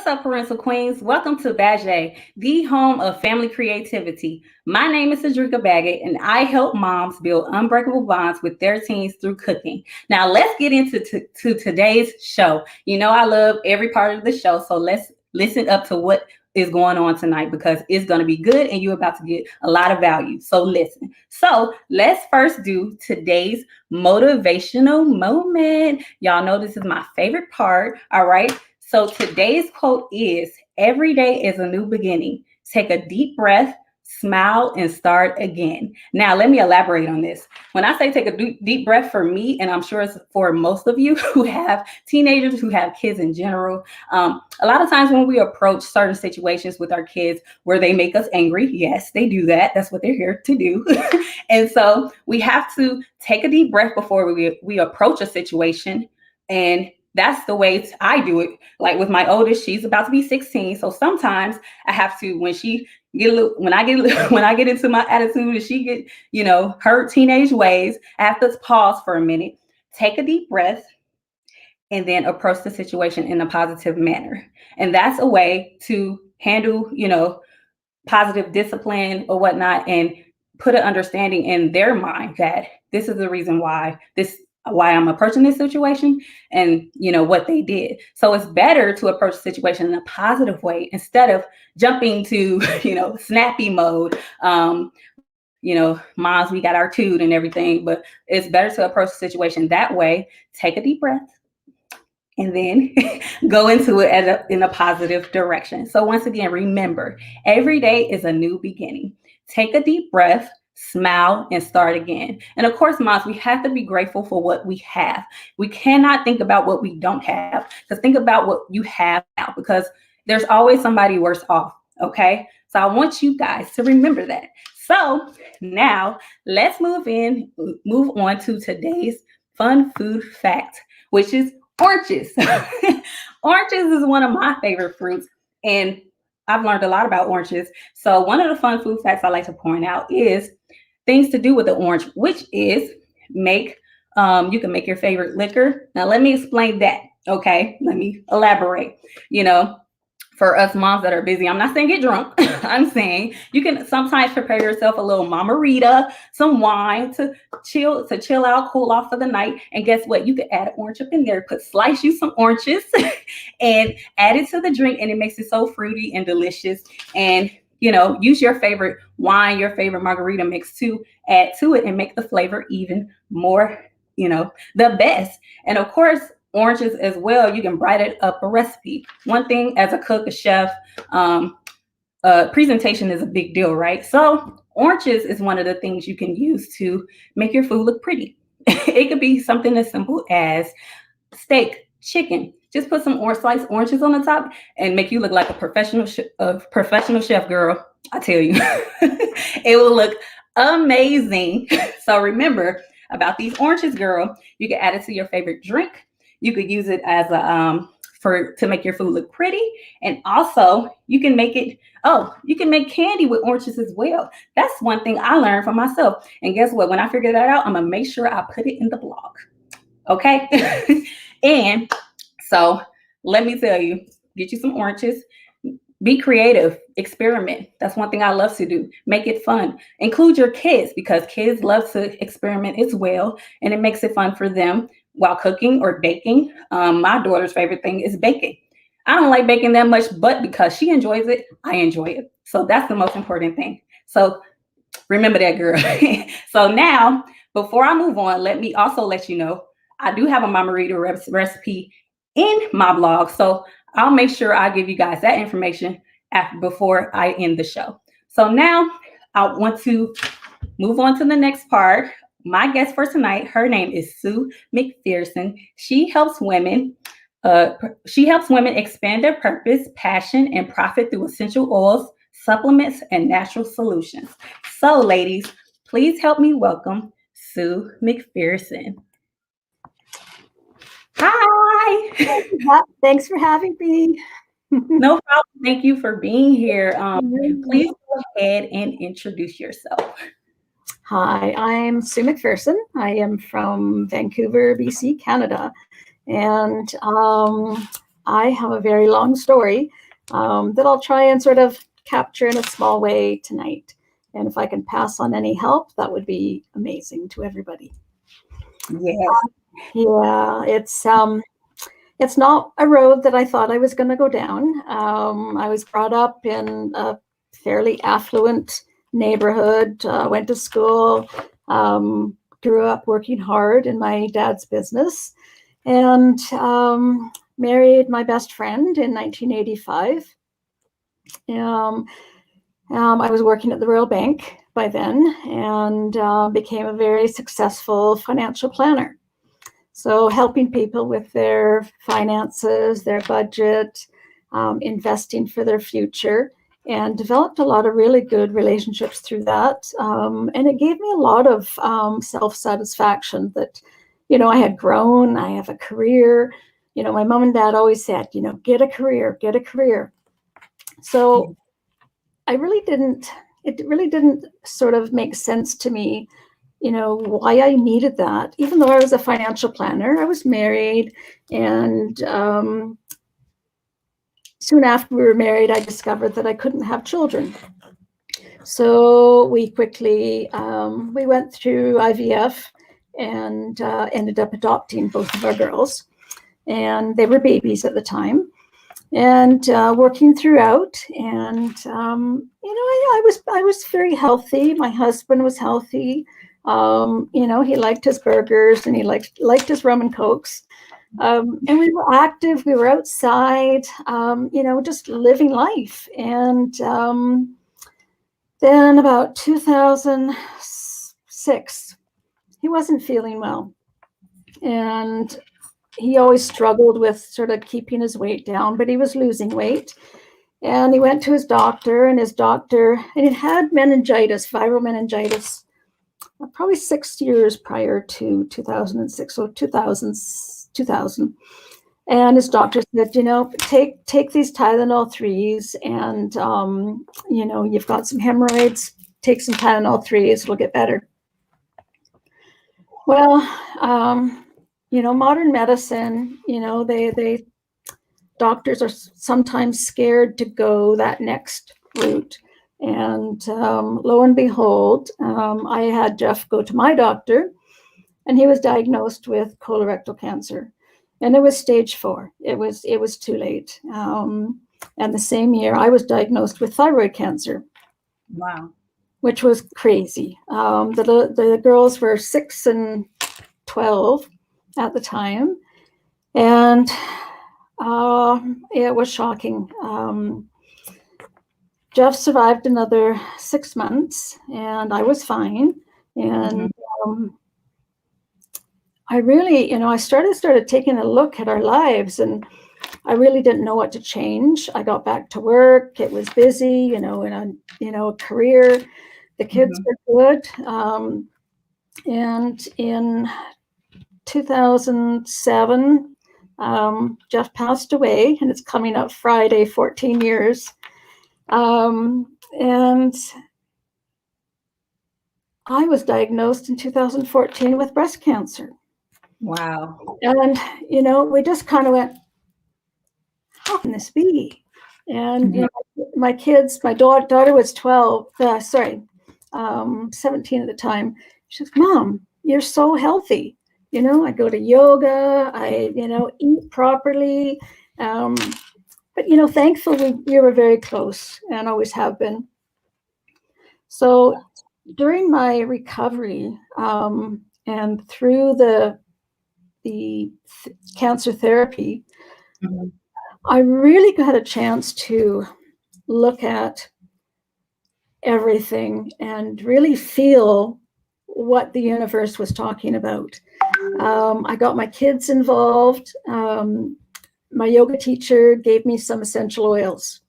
What's up, Parental Queens? Welcome to Baget, the home of family creativity. My name is Cedrica Baggett, and I help moms build unbreakable bonds with their teens through cooking. Now, let's get into today's show. You know, I love every part of the show, so let's listen up to what is going on tonight because it's going to be good and you're about to get a lot of value. So listen. So let's first do today's motivational moment. Y'all know this is my favorite part. All right. So today's quote is, every day is a new beginning. Take a deep breath, smile, and start again. Now, let me elaborate on this. When I say take a deep breath, for me, and I'm sure it's for most of you who have teenagers, who have kids in general, a lot of times when we approach certain situations with our kids where they make us angry, yes, they do that. That's what they're here to do. And so we have to take a deep breath before we approach a situation. And that's the way I do it. Like with my oldest, she's about to be 16. So sometimes I have to, when I get into my attitude and she get, her teenage ways, I have to pause for a minute, take a deep breath, and then approach the situation in a positive manner. And that's a way to handle, positive discipline or whatnot, and put an understanding in their mind that this is the reason why I'm approaching this situation and what they did. So it's better to approach the situation in a positive way instead of jumping to, snappy mode. Moms, we got our toot and everything, but it's better to approach the situation that way. Take a deep breath and then go into it in a positive direction. So once again, remember, every day is a new beginning. Take a deep breath, smile, and start again. And of course, moms, we have to be grateful for what we have. We cannot think about what we don't have, because think about what you have now, because there's always somebody worse off. Okay. So I want you guys to remember that. So now let's move on to today's fun food fact, which is oranges. Oranges is one of my favorite fruits, and I've learned a lot about oranges. So one of the fun food facts I like to point out is things to do with the orange, which is you can make your favorite liquor. Now, let me explain that. Okay. Let me elaborate. For us moms that are busy, I'm not saying get drunk. I'm saying you can sometimes prepare yourself a little margarita, some wine to chill out, cool off for the night. And guess what? You could add an orange up in there, slice you some oranges and add it to the drink, and it makes it so fruity and delicious. And use your favorite wine, your favorite margarita mix to add to it and make the flavor even more, the best. And of course, oranges as well, you can brighten up a recipe. One thing as a cook, a chef, presentation is a big deal, right? So oranges is one of the things you can use to make your food look pretty. It could be something as simple as steak, chicken. Just put some sliced oranges on the top and make you look like a professional chef, girl. I tell you, it will look amazing. So remember about these oranges, girl. You can add it to your favorite drink. You could use it as to make your food look pretty. And also you can make candy with oranges as well. That's one thing I learned for myself. And guess what? When I figure that out, I'm going to make sure I put it in the blog. Okay. And so let me tell you, get you some oranges, be creative, experiment. That's one thing I love to do. Make it fun. Include your kids, because kids love to experiment as well. And it makes it fun for them while cooking or baking. My daughter's favorite thing is baking. I don't like baking that much, but because she enjoys it, I enjoy it. So that's the most important thing. So remember that, girl. So now, before I move on, let me also let you know, I do have a margarita recipe in my blog. So I'll make sure I give you guys that information before I end the show. So now I want to move on to the next part. My guest for tonight, her name is Sue McPherson. She helps women expand their purpose, passion, and profit through essential oils, supplements, and natural solutions. So ladies, please help me welcome Sue McPherson. Hi. Thanks for having me. No problem. Thank you for being here. Please go ahead and introduce yourself. Hi, I'm Sue McPherson. I am from Vancouver, BC, Canada. And I have a very long story that I'll try and sort of capture in a small way tonight. And if I can pass on any help, that would be amazing to everybody. Yes. Yeah, it's not a road that I thought I was going to go down. I was brought up in a fairly affluent neighborhood, went to school, grew up working hard in my dad's business, and married my best friend in 1985. I was working at the Royal Bank by then and became a very successful financial planner. So helping people with their finances, their budget, investing for their future, and developed a lot of really good relationships through that. And it gave me a lot of self-satisfaction that, I had grown, I have a career. My mom and dad always said, get a career, get a career. So it really didn't sort of make sense to me, why I needed that. Even though I was a financial planner, I was married, and soon after we were married, I discovered that I couldn't have children. So we quickly, we went through IVF and ended up adopting both of our girls, and they were babies at the time. And working throughout, and I was very healthy. My husband was healthy. He liked his burgers and he liked his rum and cokes. And we were active. We were outside. Just living life. And then about 2006, he wasn't feeling well, and he always struggled with sort of keeping his weight down, but he was losing weight. And he went to his doctor, and he had meningitis, viral meningitis, probably 6 years prior to 2006, so 2000. And his doctor said, take these Tylenol 3s, and, you've got some hemorrhoids, take some Tylenol 3s, it'll get better. Well, modern medicine, they doctors are sometimes scared to go that next route. And lo and behold, I had Jeff go to my doctor, and he was diagnosed with colorectal cancer, and it was stage 4. It was too late. And the same year, I was diagnosed with thyroid cancer. Wow. Which was crazy. The girls were 6 and 12 at the time, and it was shocking. Jeff survived another 6 months, and I was fine. And I really, I started taking a look at our lives, and I really didn't know what to change. I got back to work. It was busy, in a career. The kids were good. And in 2007, Jeff passed away, and it's coming up Friday, 14 years. And I was diagnosed in 2014 with breast cancer. Wow. And, we just kind of went, how can this be? And my kids, my daughter was 17 at the time. She says, Mom, you're so healthy. I go to yoga, I, eat properly. But, thankfully we were very close and always have been. So during my recovery and through the cancer therapy, I really got a chance to look at everything and really feel what the universe was talking about. I got my kids involved. My yoga teacher gave me some essential oils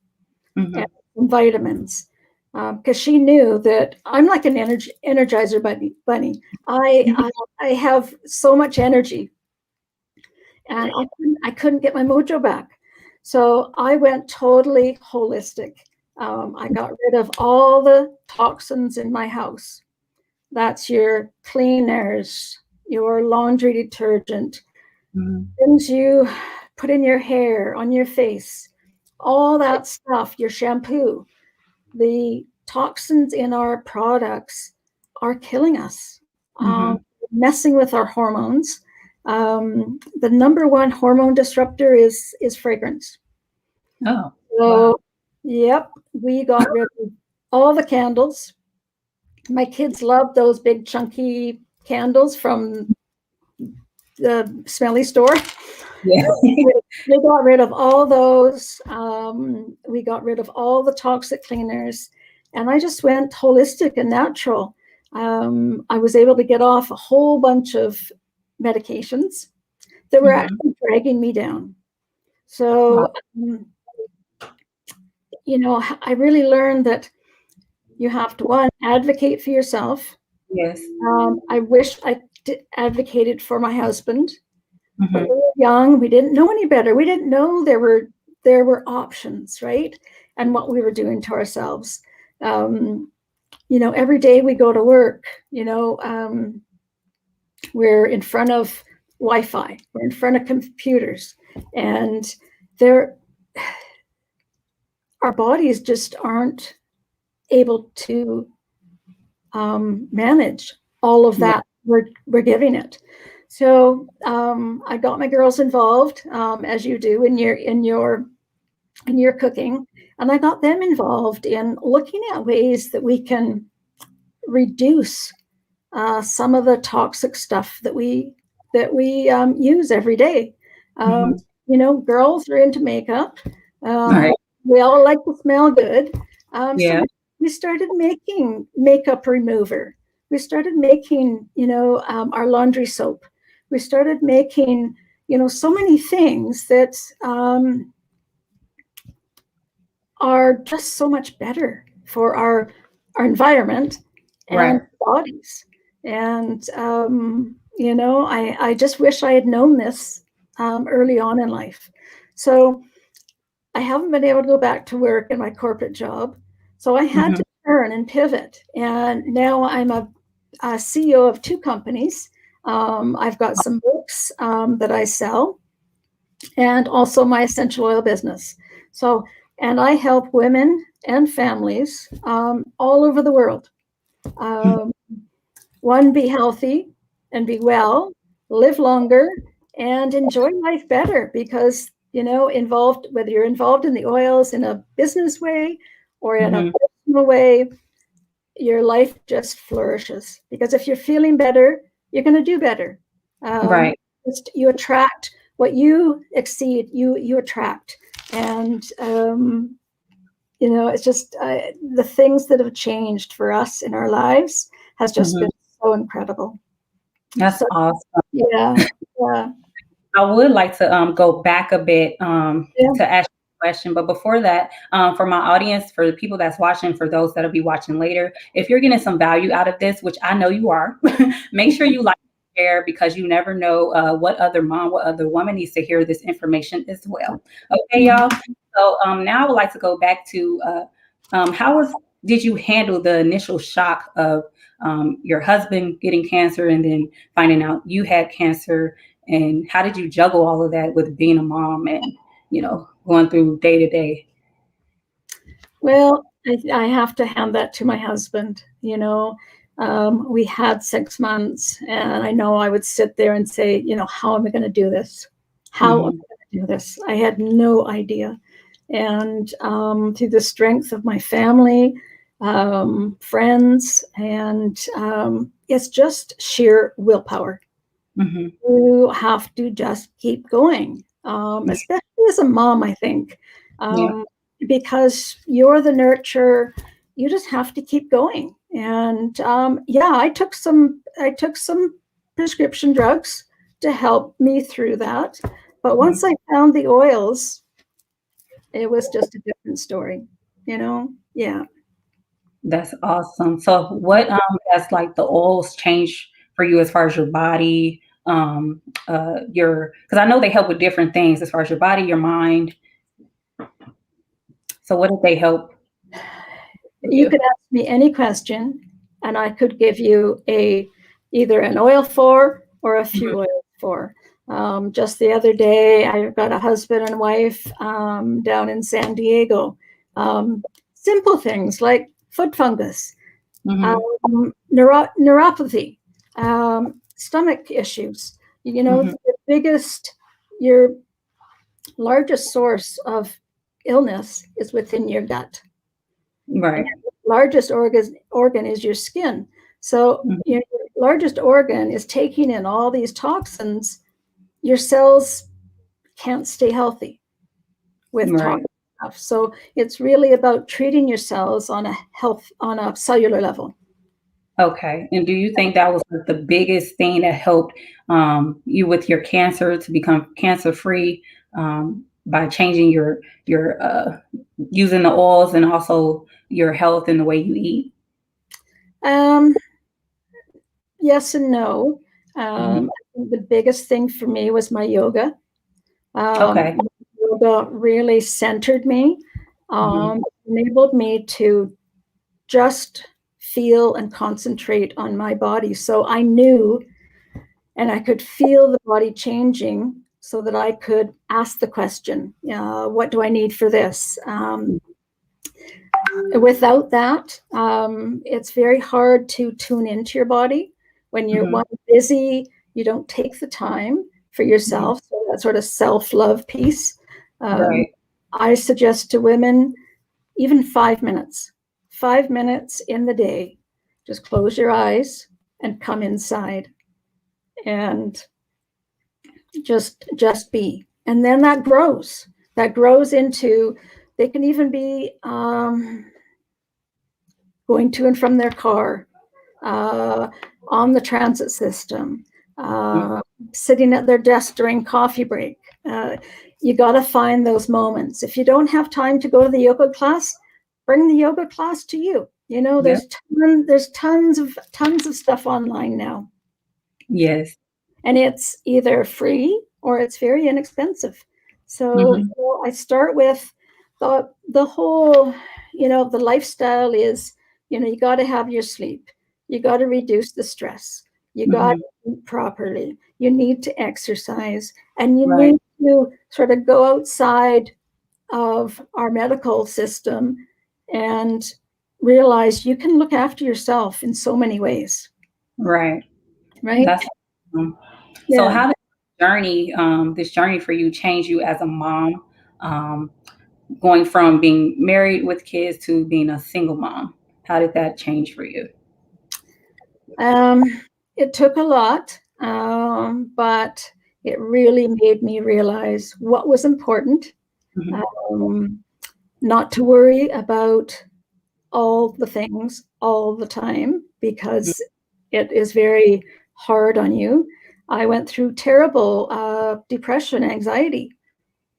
and some vitamins because she knew that I'm like an energizer bunny. I have so much energy, and I couldn't get my mojo back. So I went totally holistic. I got rid of all the toxins in my house. That's your cleaners, your laundry detergent, things you put in your hair, on your face, all that stuff, your shampoo, the toxins in our products are killing us, Mm-hmm. messing with our hormones. The number one hormone disruptor is fragrance. Oh, wow. So, yep, we got rid of all the candles. My kids love those big chunky candles from the smelly store. Yeah. We got rid of all those. We got rid of all the toxic cleaners, and I just went holistic and natural. I was able to get off a whole bunch of medications that were Mm-hmm. actually dragging me down. Wow. So, I really learned that you have to, one, advocate for yourself. Yes. I wish I advocated for my husband, but Mm-hmm. we were young. We didn't know any better. We didn't know there were options, right? And what we were doing to ourselves. Every day we go to work, we're in front of Wi-Fi, we're in front of computers, and there, our bodies just aren't able to manage all of Yeah. that we're giving it. So I got my girls involved, as you do in your cooking, and I got them involved in looking at ways that we can reduce some of the toxic stuff that we use every day. Um, Mm-hmm. Girls are into makeup. All Um, right. we all like to smell good. So Yeah. we started making makeup remover. We started making, our laundry soap. We started making, so many things that are just so much better for our environment and Right. bodies. And I just wish I had known this early on in life. So I haven't been able to go back to work in my corporate job. So I had Mm-hmm. to turn and pivot. And now I'm a CEO of two companies. I've got some books that I sell, and also my essential oil business. So, and I help women and families all over the world. Um, One, be healthy and be well, live longer, and enjoy life better because, involved, whether you're involved in the oils in a business way or in a Mm-hmm. personal way, your life just flourishes. Because if you're feeling better, you're going to do better. Um, Right. you attract what you exceed, you attract. And, it's just the things that have changed for us in our lives has just Mm-hmm. been so incredible. That's So, awesome. yeah, yeah, I would like to go back a bit yeah. to ask you a question, but before that, for my audience, for the people that's watching, for those that'll be watching later, if you're getting some value out of this, which I know you are, make sure you like and share because you never know what other mom, what other woman needs to hear this information as well. Okay, y'all. So now I would like to go back to how did you handle the initial shock of your husband getting cancer and then finding out you had cancer, and how did you juggle all of that with being a mom and going through day to day? Well, I have to hand that to my husband. We had 6 months, and I know I would sit there and say, how am I going to do this? How am I Mm-hmm. going to do this? I had no idea. And through the strength of my family, friends, and it's just sheer willpower. Mm-hmm. You have to just keep going, especially as a mom, I think, Yeah. because you're the nurturer. You just have to keep going. And yeah, I took some prescription drugs to help me through that. But Mm-hmm. once I found the oils, it was just a different story, Yeah. That's awesome. So what has like the oils changed for you as far as your body, your, because I know they help with different things as far as your body, your mind. So what did they help You you? could ask me any question, and I could give you either an oil for or a few Mhm. oils for. Just the other day, I've got a husband and wife down in San Diego. Simple things like foot fungus, neuropathy, stomach issues. Mm-hmm. Your largest source of illness is within your gut. And Right. the largest organ is your skin. So Mhm. your largest organ is taking in all these toxins. Your cells can't stay healthy with Right. toxic stuff. So it's really about treating your cells on a cellular level. Okay. And do you think that was like the biggest thing that helped you with your cancer to become cancer free by changing your using the oils and also your health and the way you eat? Um, yes and no. Hmm. I think the biggest thing for me was my yoga. Okay. Yoga really centered me, Hmm. enabled me to just feel and concentrate on my body. So I knew and I could feel the body changing so that I could ask the question, what do I need for this? Without that, it's very hard to tune into your body. When you're Hmm. one busy, you don't take the time for Hmm. yourself. So that sort of self-love piece. Um, Right. I suggest to women, even 5 minutes, 5 minutes in the day, just close your eyes and come inside and just be. And then that grows into, they can even be going to and from their car, uh, on the transit system, uh, sitting at their desk during coffee break. You got to find those moments. If you don't have time to go to the yoga class, bring the yoga class to you. Yep. There's tons of stuff online now, Yes. and it's either free or it's very inexpensive. So Hmm. I start with the whole, the lifestyle is, you got to have your sleep, you got to reduce the stress, you got Hmm. to eat properly, you need to exercise, and you Right. need to sort of go outside of our medical system and realize you can look after yourself in so many ways, Right. right? That's awesome. So Yeah. how did this journey for you change you as a mom? Um, Going from being married with kids to being a single mom. How did that change for you? Um, it took a lot, but it really made me realize what was important, Mhm. um, not to worry about all the things all the time because it is very hard on you. I went through terrible depression, anxiety,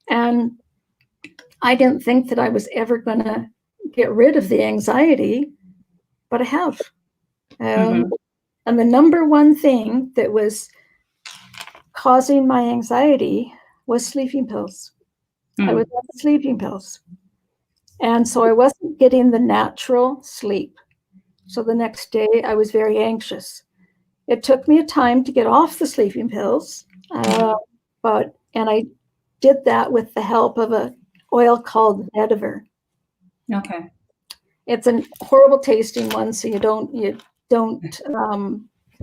and I didn't think that I was ever going to get rid of the anxiety, but I have. Um, Mhm. and the number one thing that was causing my anxiety was sleeping pills. I was Mm. on sleeping pills. And so I wasn't getting the natural sleep. So the next day I was very anxious. It took me a time to get off the sleeping pills, Mhm. and I did that with the help of a oil called vetiver. Okay. It's a horrible tasting one, so you don't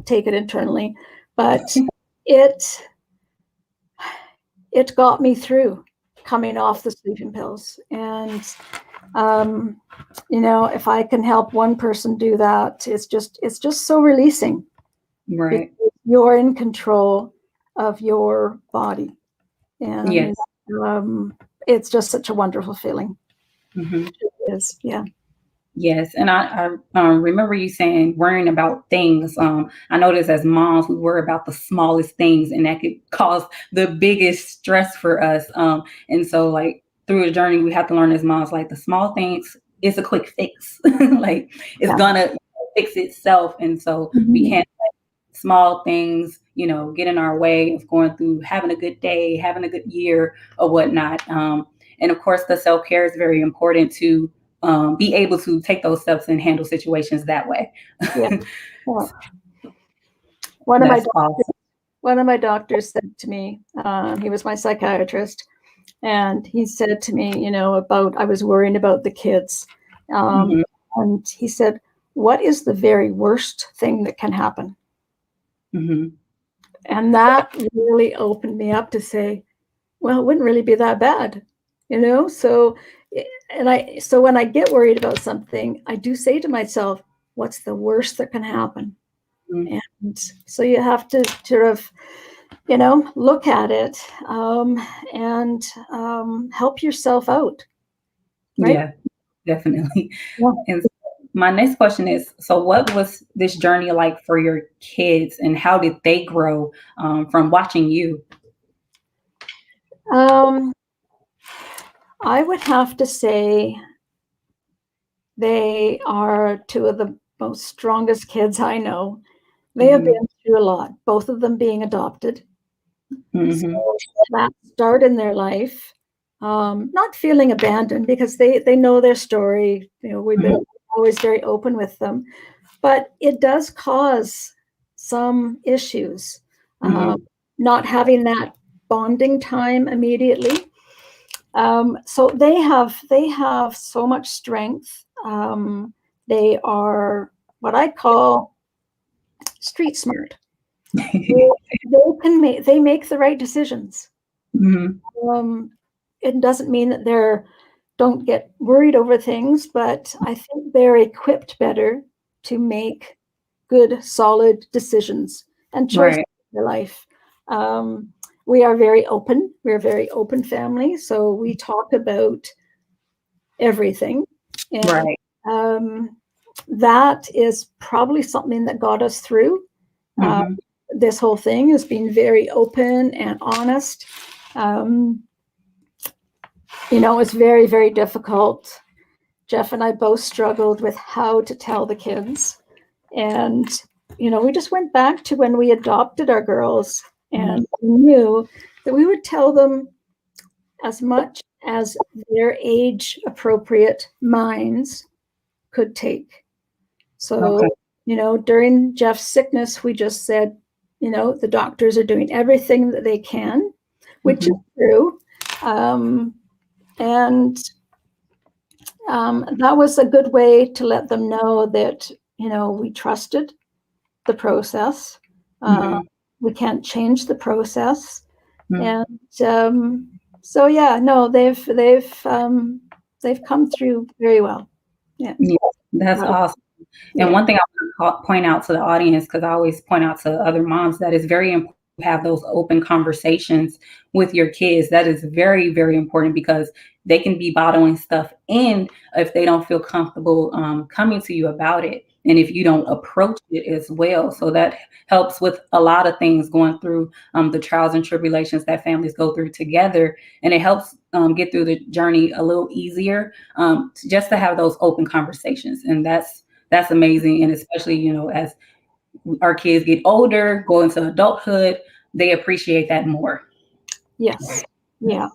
take it internally, but it it got me through coming off the sleeping pills. And um, if I can help one person do that, it's just so releasing because Right. you're in control of your body, and Yes. um, it's just such a wonderful feeling. Mhm. It is, yeah, Yes, and I remember you saying worrying about things. I notice as moms, we worry about the smallest things, and that could cause the biggest stress for us. And so, like through the journey, we have to learn as moms, like the small things is a quick fix. Like it's yeah. gonna fix itself, and so we Mhm. can't small things, get in our way of going through having a good day, having a good year, or whatnot. And of course, the self care is very important to be able to take those steps and handle situations that way. Yeah. Yeah. One of my That's awesome. one of my doctors said to me, he was my psychiatrist, and he said to me, about I was worrying about the kids. Mm-hmm. And he said, what is the very worst thing that can happen? Mm-hmm. And that really opened me up to say, well, it wouldn't really be that bad, So, so when I get worried about something, I do say to myself, what's the worst that can happen? Mm-hmm. And so you have to sort of, look at it, and help yourself out, right? Yeah, definitely. Yeah. And my next question is, so what was this journey like for your kids, and how did they grow from watching you? Um, I would have to say they are two of the most strongest kids I know. They have Mm-hmm. been through a lot, both of them being adopted. So Mm-hmm. that start in their life, not feeling abandoned because they know their story. We've been always very open with them, but it does cause some issues. Mm-hmm. Not having that bonding time immediately. So they have so much strength. They are what I call street smart. They make the right decisions. Mm-hmm. Um, it doesn't mean that they're don't get worried over things, but I think they're equipped better to make good, solid decisions and choices Right. in their life. Um, we are very open. We're a very open family, so we talk about everything, and Right. um, that is probably something that got us through. Uh, Mm-hmm. this whole thing has been very open and honest. Um, it's very, very difficult. Jeff and I both struggled with how to tell the kids. And, we just went back to when we adopted our girls, Mm-hmm. and we knew that we would tell them as much as their age appropriate minds could take. Okay. So, during Jeff's sickness, we just said, the doctors are doing everything that they can, which is Mm-hmm. true. And that was a good way to let them know that, we trusted the process. Uh, Mm-hmm. we can't change the process. Mm-hmm. And so, yeah, no, they've come through very well. Yeah. Yeah, that's Wow. awesome. And Yeah. one thing I want to point out to the audience, because I always point out to other moms, that it's very important to have those open conversations with your kids. That is very, very important, because they can be bottling stuff in if they don't feel comfortable coming to you about it. And if you don't approach it as well. So that helps with a lot of things going through the trials and tribulations that families go through together. And it helps get through the journey a little easier, just to have those open conversations. And that's amazing. And especially, as our kids get older, go into adulthood, they appreciate that more. Yes. Yeah.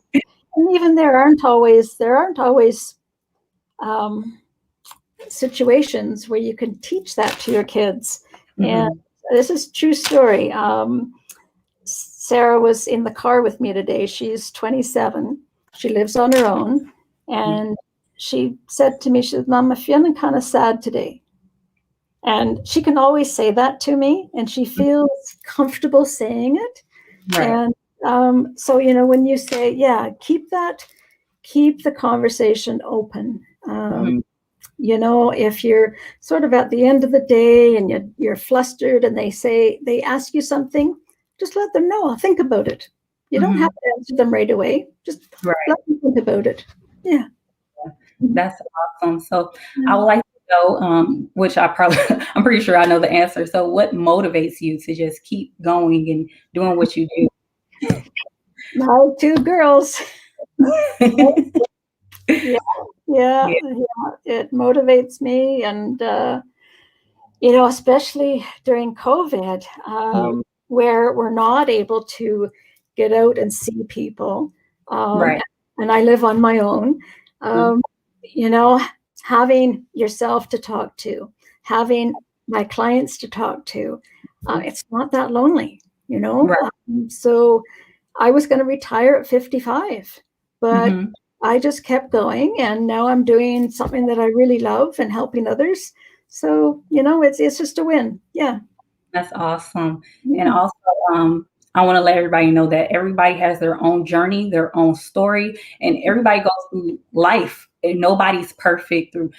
And even there aren't always um, situations where you can teach that to your kids. And Hmm. this is a true story. Sarah was in the car with me today. She's 27. She lives on her own. And she said to me, she said, Mom, I'm feeling kind of sad today. And she can always say that to me, and she feels comfortable saying it. Right. And so, when you say, yeah, keep the conversation open. Hmm. If you're sort of at the end of the day and you're flustered and they ask you something, just let them know. I'll think about it. You don't have Hmm. to answer them right away. Just Right. let them think about it. Yeah. Mhm. That's awesome. So I would Yeah. like to know, which I probably, I'm pretty sure I know the answer. So what motivates you to just keep going and doing what you My two girls. do? Yeah, yeah, Yeah. yeah. It motivates me, and especially during COVID, Yeah. where we're not able to get out and see people, um, Right. and I live on my own. Mhm. Um, you know, having yourself to talk to, having my clients to talk to, it's not that lonely. you know. Right. So I was going to retire at 55, but Hmm. I just kept going, and now I'm doing something that I really love and helping others. So, it's just a win. Yeah. That's awesome. And Yeah. also, I want to let everybody know that everybody has their own journey, their own story, and everybody goes through life. And nobody's perfect through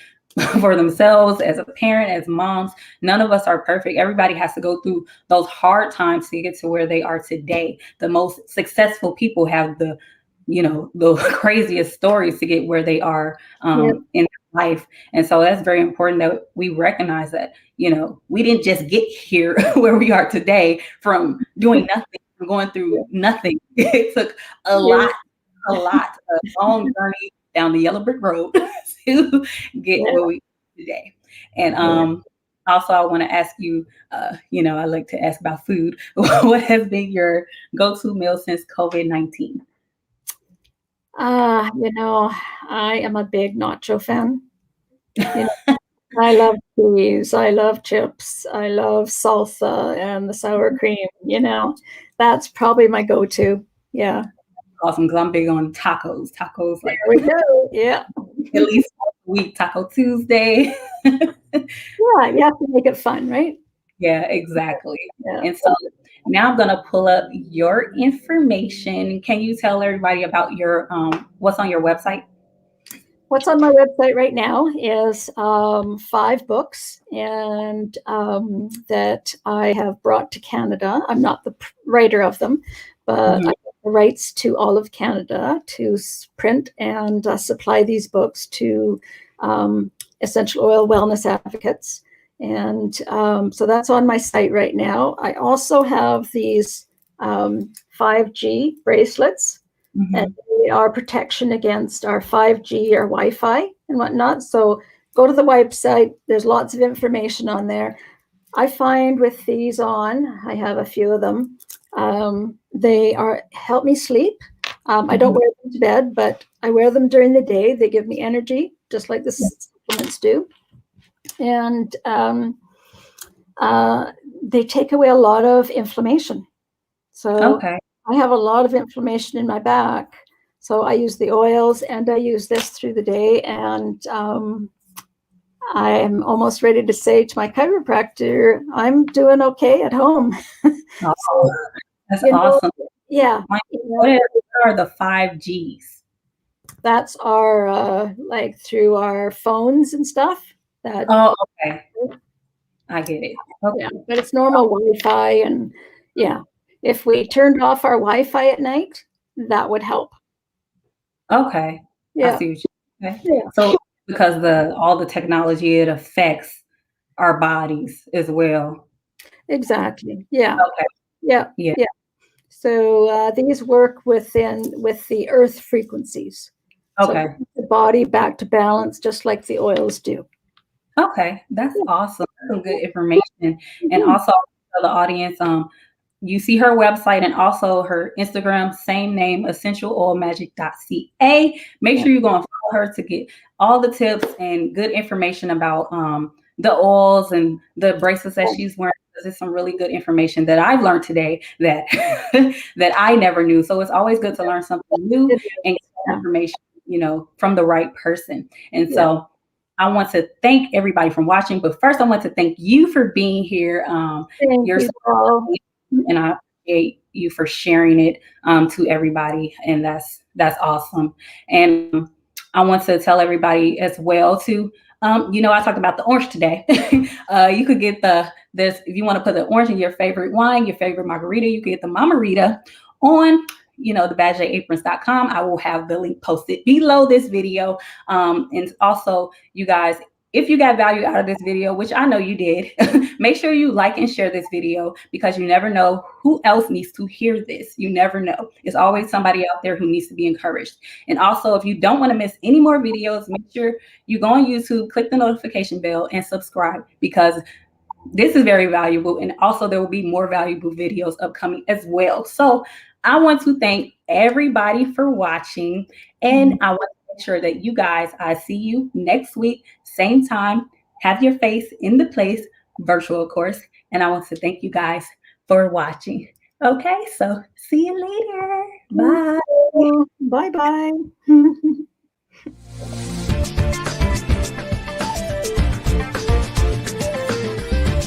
for themselves as a parent, as moms. None of us are perfect. Everybody has to go through those hard times to get to where they are today. The most successful people have the craziest stories to get where they are Yeah. in their life. And so that's very important that we recognize that, we didn't just get here where we are today from doing nothing, from going through nothing. It took a Yeah. lot, a long journey down the yellow brick road to get Yeah. where we are today. And also, I want to ask you, I like to ask about food. What has been your go-to meal since COVID-19? Uh, you know, I am a big nacho fan. You know, I love cheese, I love chips, I love salsa and the sour cream, That's probably my go-to. Yeah. Awesome, because I'm big on tacos. Tacos, There like we go. Yeah. at least once a week, Taco Tuesday. Yeah, you have to make it fun, right? Yeah, exactly. Yeah. And so now I'm gonna pull up your information. Can you tell everybody about your what's on your website? What's on my website right now is 5 books, and that I have brought to Canada. I'm not the writer of them, but I Mhm. have the rights to all of Canada to print and supply these books to essential oil wellness advocates. And so that's on my site right now. I also have these 5G bracelets, and Mhm. they are protection against our 5G or Wi-Fi and whatnot. So go to the website. There's lots of information on there. I find with these on, I have a few of them. They are help me sleep. I don't Mhm. wear them to bed, but I wear them during the day. They give me energy, just like the supplements do, and uh, they take away a lot of inflammation. So Okay. I have a lot of inflammation in my back. So I use the oils and I use this through the day. And I'm almost ready to say to my chiropractor, I'm doing okay at home. Oh, So, that's you know, awesome. yeah, Like, you What know, are, what are the 5Gs? that's our, like through our phones and stuff. That, Oh, okay. I get it. yeah, Okay. but it's normal Wi-Fi. And yeah, if we turned off our Wi-Fi at night, that would help. Okay. I Yeah, see what you okay. yeah, So because the all the technology, it affects our bodies as well. exactly. Yeah, Okay. yeah, Yeah. yeah. So these work with the earth frequencies. So Okay. the body back to balance, just like the oils do. Okay. That's Yeah. awesome. That's some good information. And Mhm. also tell the audience, you see her website and also her Instagram, same name, essentialoilmagic.ca. Make Yeah. sure you go and follow her to get all the tips and good information about the oils and the bracelets that she's wearing. This is some really good information that I've learned today that that I never knew. So it's always good to learn something new It and is. get Yeah. information, from the right person. And Yeah. so I want to thank everybody for watching, but first I want to thank you for being here. Thank You're you, so Paul. and I appreciate you for sharing it to everybody, and that's awesome. And I want to tell everybody as well too. I talked about the orange today. You could get this if you want to put the orange in your favorite wine, your favorite margarita. You could get the Mamarita on the badgeaprons.com. I will have the link posted below this video. And also, you guys, if you got value out of this video, which I know you did, make sure you like and share this video because you never know who else needs to hear this. You never know. It's always somebody out there who needs to be encouraged. And also, if you don't want to miss any more videos, make sure you go on YouTube, click the notification bell, and subscribe because this is very valuable. And also, there will be more valuable videos upcoming as well. So, I want to thank everybody for watching. And I want to make sure that you guys, I see you next week, same time. Have your face in the place, virtual, of course. And I want to thank you guys for watching. Okay, so see you later. Bye. Bye bye.